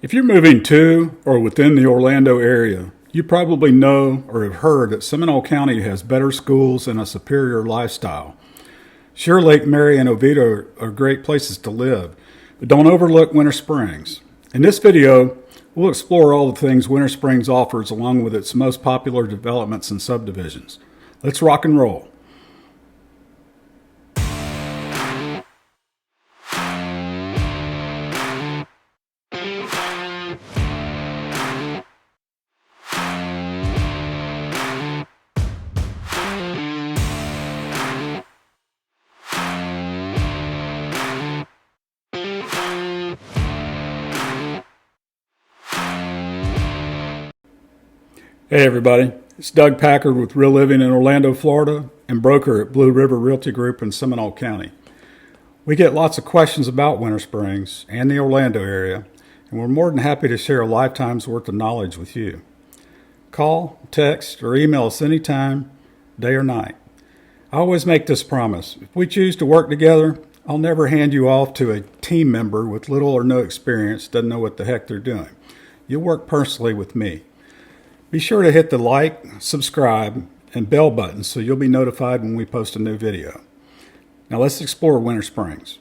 If you're moving to or within the Orlando area, you probably know or have heard that Seminole County has better schools and a superior lifestyle. Sure, Lake Mary and Oviedo are great places to live, but don't overlook Winter Springs. In this video, we'll explore all the things Winter Springs offers along with its most popular developments and subdivisions. Let's rock and roll. Hey everybody, it's Doug Packard with Real Living in Orlando, Florida, and broker at Blue River Realty Group in Seminole County. We get lots of questions about Winter Springs and the Orlando area, and we're more than happy to share a lifetime's worth of knowledge with you. Call, text, or email us anytime, day or night. I always make this promise. If we choose to work together, I'll never hand you off to a team member with little or no experience, doesn't know what the heck they're doing. You'll work personally with me. Be sure to hit the like, subscribe, and bell button so you'll be notified when we post a new video. Now let's explore Winter Springs.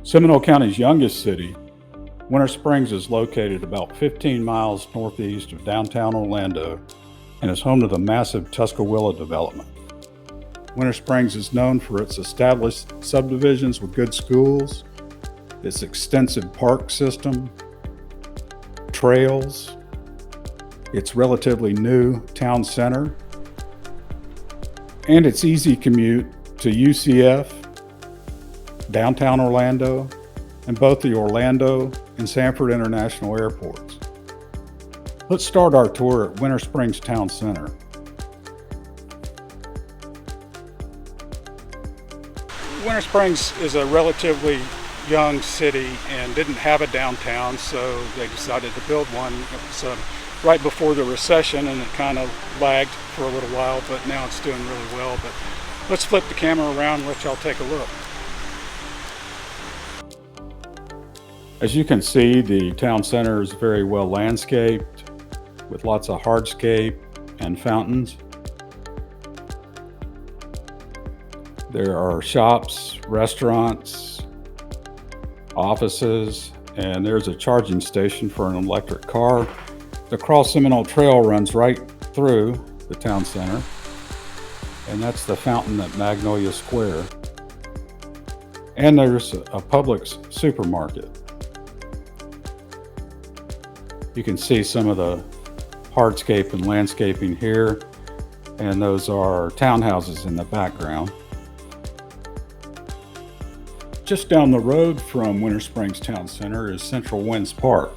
Seminole County's youngest city, Winter Springs is located about 15 miles northeast of downtown Orlando and is home to the massive Tuskawilla development. Winter Springs is known for its established subdivisions with good schools, its extensive park system, trails, its relatively new town center, and its easy commute to UCF, downtown Orlando, and both the Orlando and Sanford International airports. Let's start our tour at Winter Springs Town Center. Winter Springs is a relatively young city and didn't have a downtown, so they decided to build one. It was right before the recession, and it kind of lagged for a little while, but now it's doing really well. But let's flip the camera around and let y'all take a look. As you can see, the town center is very well landscaped with lots of hardscape and fountains. There are shops, restaurants, offices, and there's a charging station for an electric car. The Cross Seminole Trail runs right through the town center, and that's the fountain at Magnolia Square. And there's a Publix supermarket. You can see some of the hardscape and landscaping here, and those are townhouses in the background. Just down the road from Winter Springs Town Center is Central Winds Park.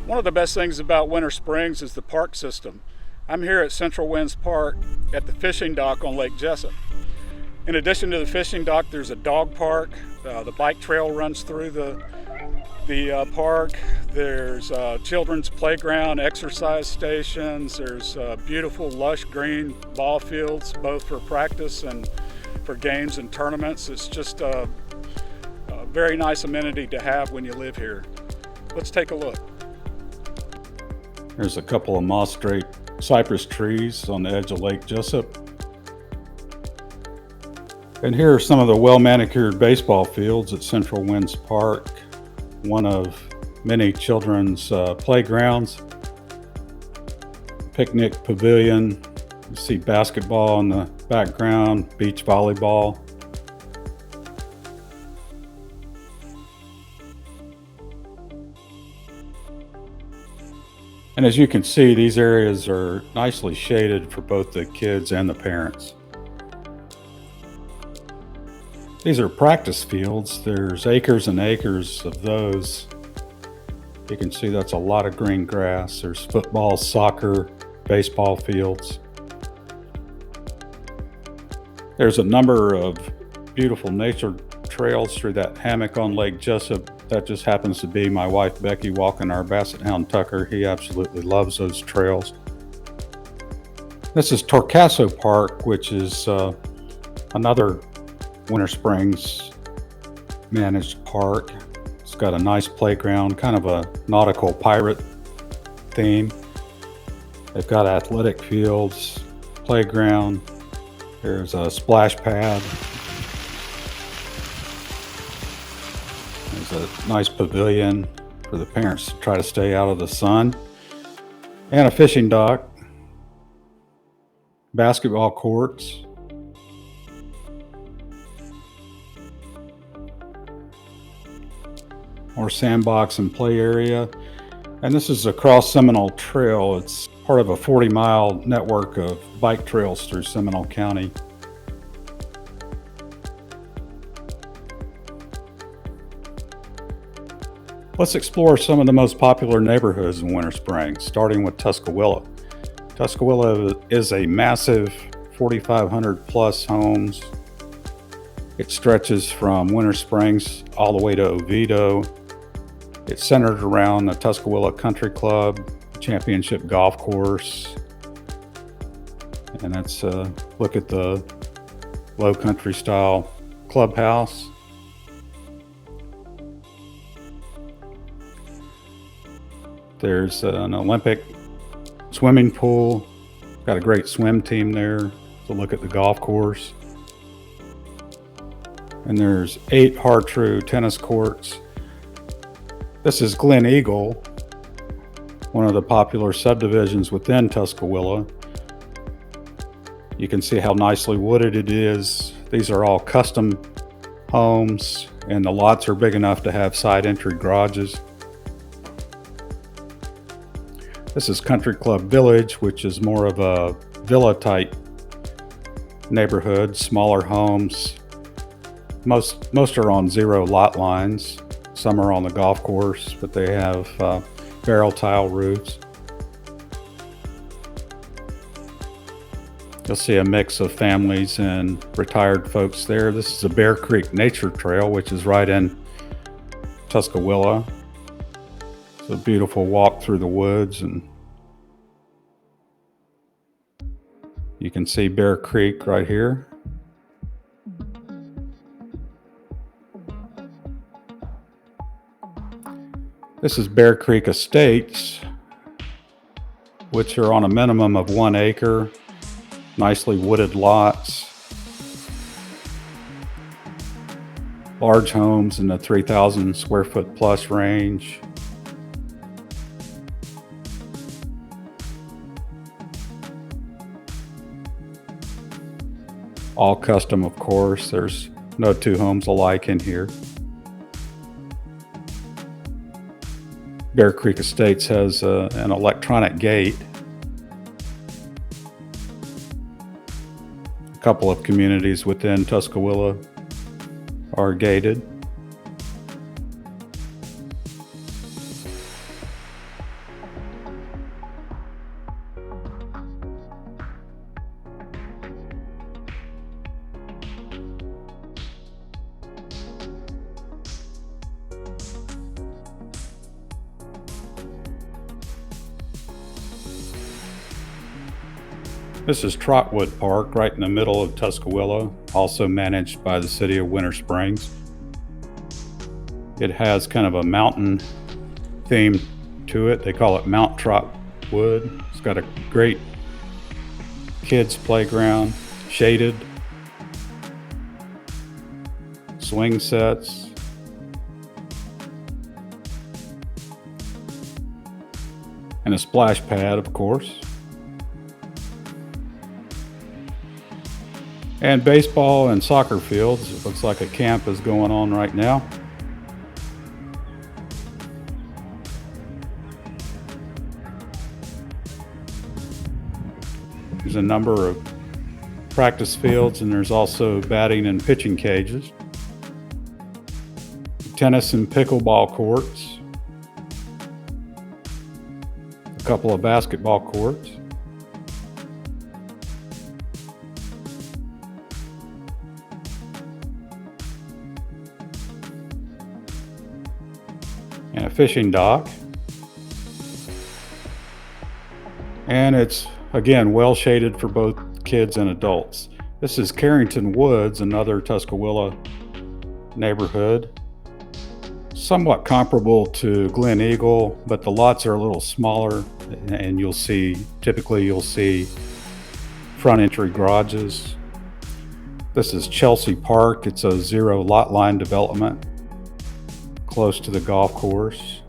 One of the best things about Winter Springs is the park system. I'm here at Central Winds Park at the fishing dock on Lake Jessup. In addition to the fishing dock, there's a dog park. The bike trail runs through the park. There's children's playground, exercise stations. There's beautiful lush green ball fields, both for practice and for games and tournaments. It's just a very nice amenity to have when you live here. Let's take a look. There's a couple of moss-draped cypress trees on the edge of Lake Jessup. And here are some of the well-manicured baseball fields at Central Winds Park, one of many children's playgrounds, picnic pavilion. You see basketball in the background, beach volleyball. And as you can see, these areas are nicely shaded for both the kids and the parents. These are practice fields. There's acres and acres of those. You can see that's a lot of green grass. There's football, soccer, baseball fields. There's a number of beautiful nature trails through that hammock on Lake Jessup. That just happens to be my wife Becky walking our Basset Hound Tucker. He absolutely loves those trails. This is Torcaso Park, which is another Winter Springs managed park. It's got a nice playground, kind of a nautical pirate theme. They've got athletic fields, playground. There's a splash pad. There's a nice pavilion for the parents to try to stay out of the sun. And a fishing dock. Basketball courts. Or sandbox and play area. And this is across Seminole Trail. It's part of a 40-mile network of bike trails through Seminole County. Let's explore some of the most popular neighborhoods in Winter Springs, starting with Tuskawilla. Tuskawilla is a massive 4,500 plus homes. It stretches from Winter Springs all the way to Oviedo. It's centered around the Tuskawilla Country Club, championship golf course. And let's look at the low country style clubhouse. There's an Olympic swimming pool. Got a great swim team there to look at the golf course. And there's 8 hard-true tennis courts. This is Glen Eagle, one of the popular subdivisions within Tuskawilla. You can see how nicely wooded it is. These are all custom homes, and the lots are big enough to have side entry garages. This is Country Club Village, which is more of a villa-type neighborhood, smaller homes. Most are on 0 lot lines. Some are on the golf course, but they have barrel tile roofs. You'll see a mix of families and retired folks there. This is the Bear Creek Nature Trail, which is right in Tuskawilla. It's a beautiful walk through the woods, and you can see Bear Creek right here. This is Bear Creek Estates, which are on a minimum of 1 acre, nicely wooded lots. Large homes in the 3,000 square foot plus range. All custom, of course. There's no 2 homes alike in here. Bear Creek Estates has an electronic gate. A couple of communities within Tuskawilla are gated. This is Trotwood Park, right in the middle of Tuskawilla, also managed by the city of Winter Springs. It has kind of a mountain theme to it. They call it Mount Trotwood. It's got a great kids playground, shaded, swing sets, and a splash pad, of course. And baseball and soccer fields. It looks like a camp is going on right now. There's a number of practice fields, and there's also batting and pitching cages. Tennis and pickleball courts. A couple of basketball courts. And a fishing dock. And it's Again, well shaded for both kids and adults. This is Carrington Woods, another Tuskawilla neighborhood. Somewhat comparable to Glen Eagle, but the lots are a little smaller, and typically you'll see front entry garages. This is Chelsea Park. It's a 0 lot line development close to the golf course.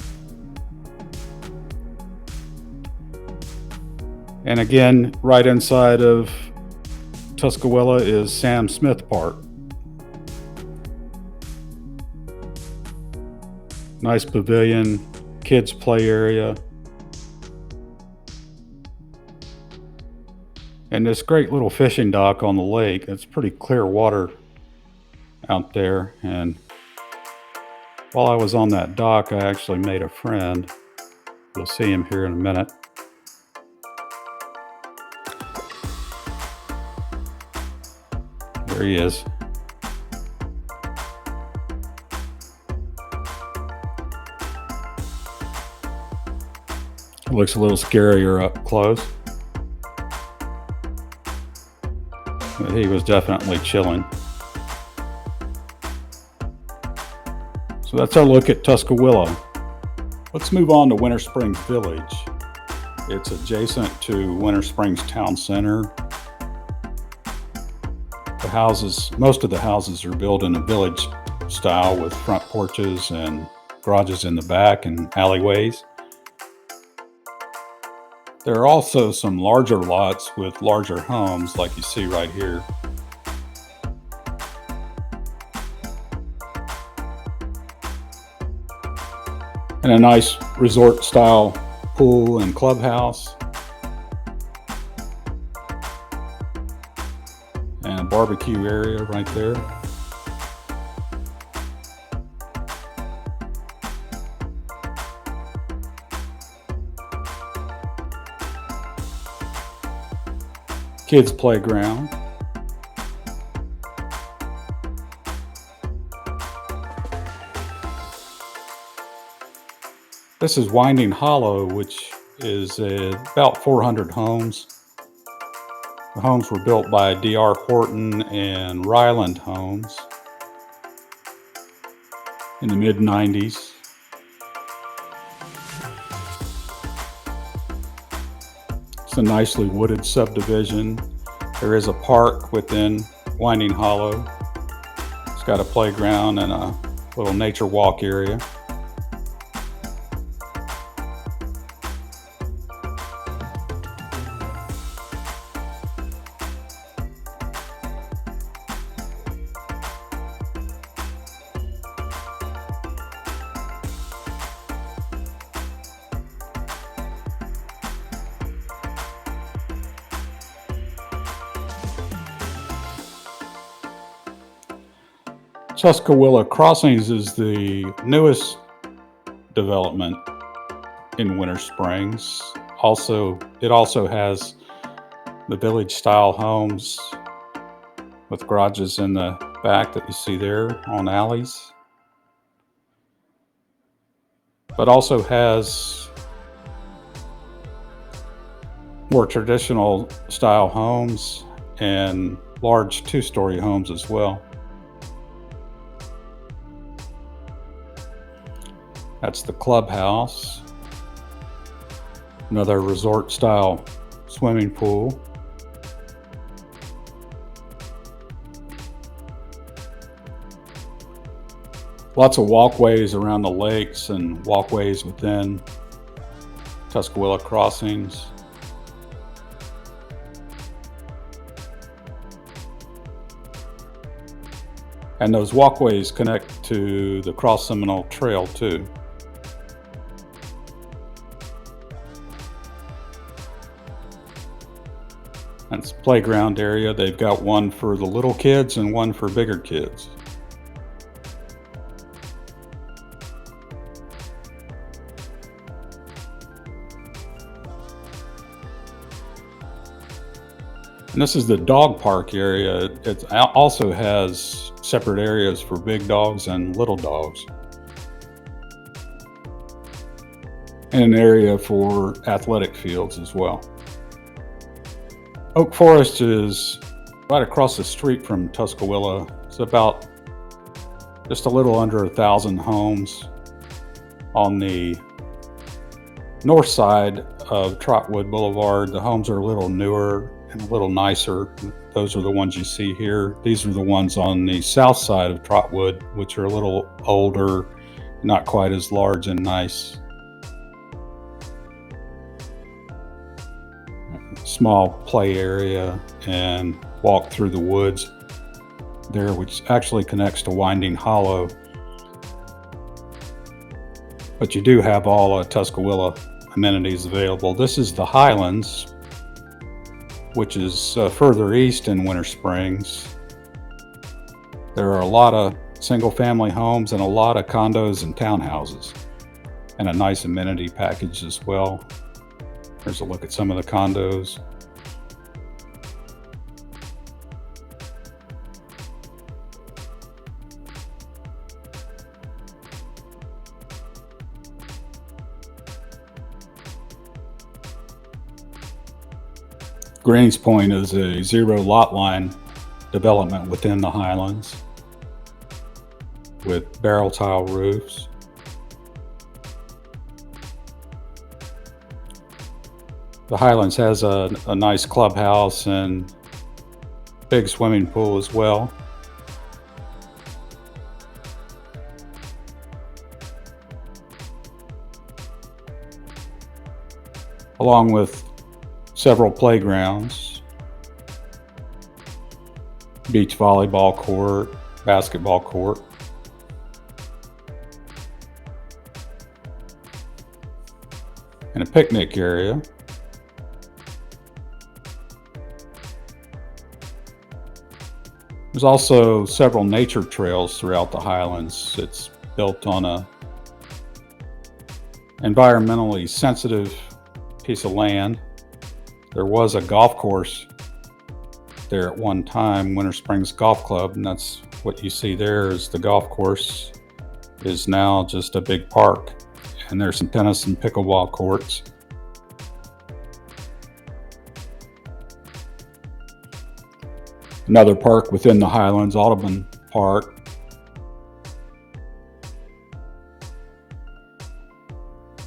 And again, right inside of Tuskawilla is Sam Smith Park. Nice pavilion, kids play area. And this great little fishing dock on the lake. It's pretty clear water out there. And while I was on that dock, I actually made a friend. You'll see him here in a minute. There he is. It looks a little scarier up close. But he was definitely chilling. So that's our look at Tuskawilla. Let's move on to Winter Springs Village. It's adjacent to Winter Springs Town Center. Most of the houses are built in a village style with front porches and garages in the back and alleyways. There are also some larger lots with larger homes like you see right here. And a nice resort style pool and clubhouse. And a barbecue area right there. Kids playground. This is Winding Hollow, which is about 400 homes. The homes were built by D.R. Horton and Ryland Homes in the mid-90s. It's a nicely wooded subdivision. There is a park within Winding Hollow. It's got a playground and a little nature walk area. Tuskawilla Crossings is the newest development in Winter Springs. It also has the village-style homes with garages in the back that you see there on alleys. But also has more traditional style homes and large two-story homes as well. That's the clubhouse. Another resort style swimming pool. Lots of walkways around the lakes and walkways within Tuskawilla Crossings. And those walkways connect to the Cross Seminole Trail too. That's the playground area. They've got one for the little kids and one for bigger kids. And this is the dog park area. It also has separate areas for big dogs and little dogs. And an area for athletic fields as well. Oak Forest is right across the street from Tuskawilla. It's about just a little under 1,000 homes on the north side of Trotwood Boulevard. The homes are a little newer and a little nicer. Those are the ones you see here. These are the ones on the south side of Trotwood, which are a little older, not quite as large and nice. Small play area and walk through the woods there, which actually connects to Winding Hollow. But you do have all Tuskawilla amenities available. This is the Highlands, which is further east in Winter Springs. There are a lot of single-family homes and a lot of condos and townhouses, and a nice amenity package as well. Here's a look at some of the condos. Greens Point is a zero lot line development within the Highlands with barrel tile roofs. The Highlands has a nice clubhouse and big swimming pool as well. Along with several playgrounds, beach volleyball court, basketball court. And a picnic area. There's also several nature trails throughout the Highlands. It's built on a environmentally sensitive piece of land. There was a golf course there at one time, Winter Springs Golf Club, and that's what you see there is the golf course is now just a big park. And there's some tennis and pickleball courts. Another park within the Highlands, Audubon Park.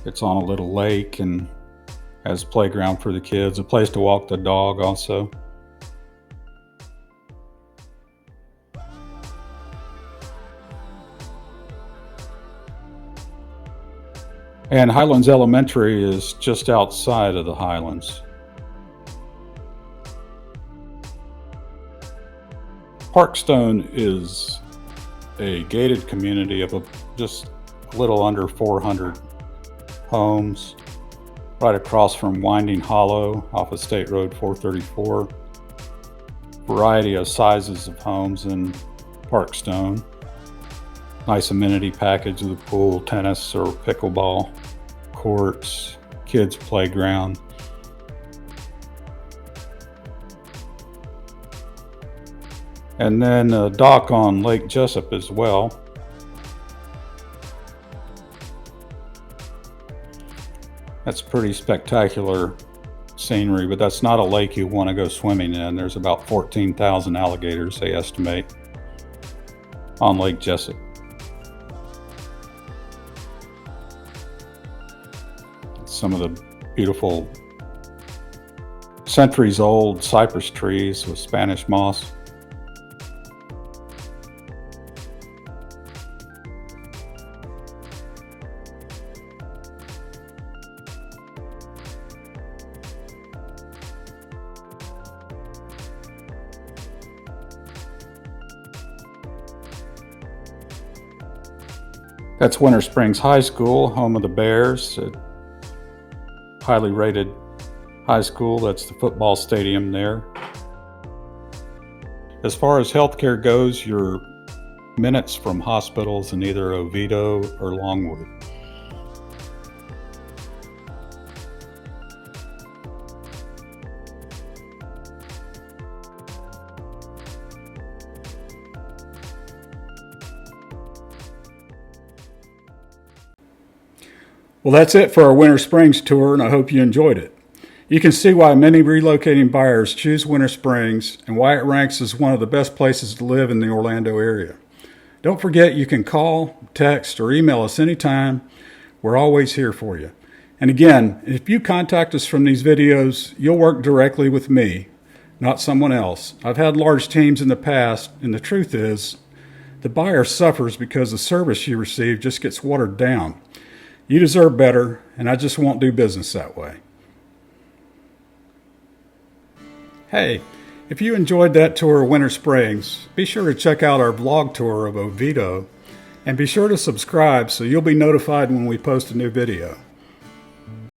It's on a little lake and has a playground for the kids, a place to walk the dog also. And Highlands Elementary is just outside of the Highlands. Parkstone is a gated community of just a little under 400 homes, right across from Winding Hollow off of State Road 434. Variety of sizes of homes in Parkstone. Nice amenity package with a pool, tennis or pickleball courts, kids playground. And then a dock on Lake Jessup as well. That's pretty spectacular scenery, but that's not a lake you want to go swimming in. There's about 14,000 alligators, they estimate, on Lake Jessup. Some of the beautiful centuries-old cypress trees with Spanish moss. That's Winter Springs High School, home of the Bears. A highly rated high school. That's the football stadium there. As far as healthcare goes, you're minutes from hospitals in either Oviedo or Longwood. Well, that's it for our Winter Springs tour, and I hope you enjoyed it. You can see why many relocating buyers choose Winter Springs and why it ranks as one of the best places to live in the Orlando area. Don't forget you can call, text, or email us anytime. We're always here for you. And again, if you contact us from these videos, you'll work directly with me, not someone else. I've had large teams in the past, and the truth is, the buyer suffers because the service you receive just gets watered down. You deserve better, and I just won't do business that way. Hey, if you enjoyed that tour of Winter Springs, be sure to check out our vlog tour of Oviedo, and be sure to subscribe so you'll be notified when we post a new video.